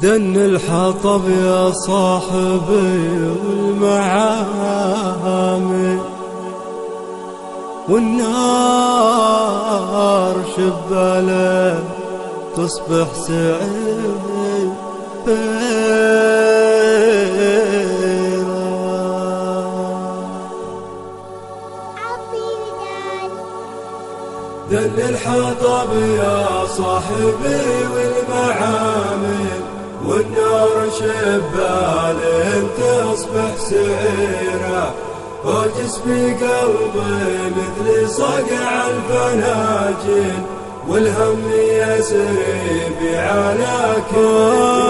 دن الحطب يا صاحبي والمعامل، والنار شبالة تصبح سعير. دن الحطب يا صاحبي والمعامل، والنار شبال تصبح سعيره. وجسمي قلبي مثل صقع الفناجين، والهم يسري على كل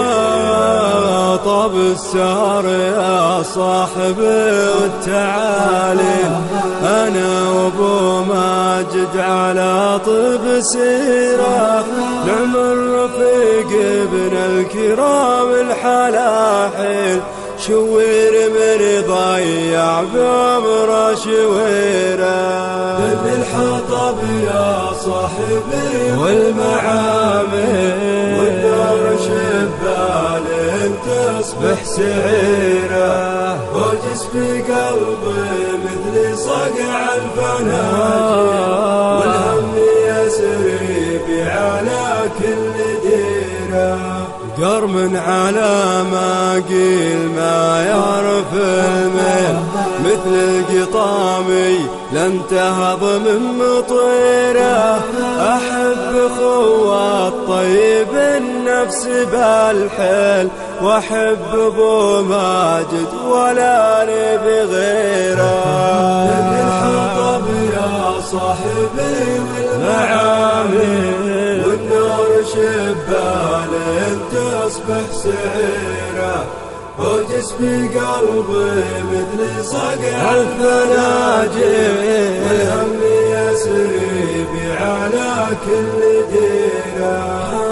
طب السهر يا صاحبي والتعالي. أنا وابو ماجد على طب سيرة، نعم الرفيق ابن الكرام الحلاحل. شوير من ضيع بعمره شويره. دن الحطب يا صاحبي والمعامل، والنار شبال تصبح سعيره. وجسمي قلبي مثل صقع الفناجين، والهم يسري على كل ديره. قرم على ما قيل ما يعرف الميل، مثل القطامي لن تهض من مطيره. أحب خوات طيب النفس بالحيل، وأحب ابو ماجد ولا نبي غيره. دن الحطب يا صاحبي والمعامل، والنار شبال تصبح سعيره. وجسمي قلبي مثل صقع الفناجين، والهم يسري على كل ديره.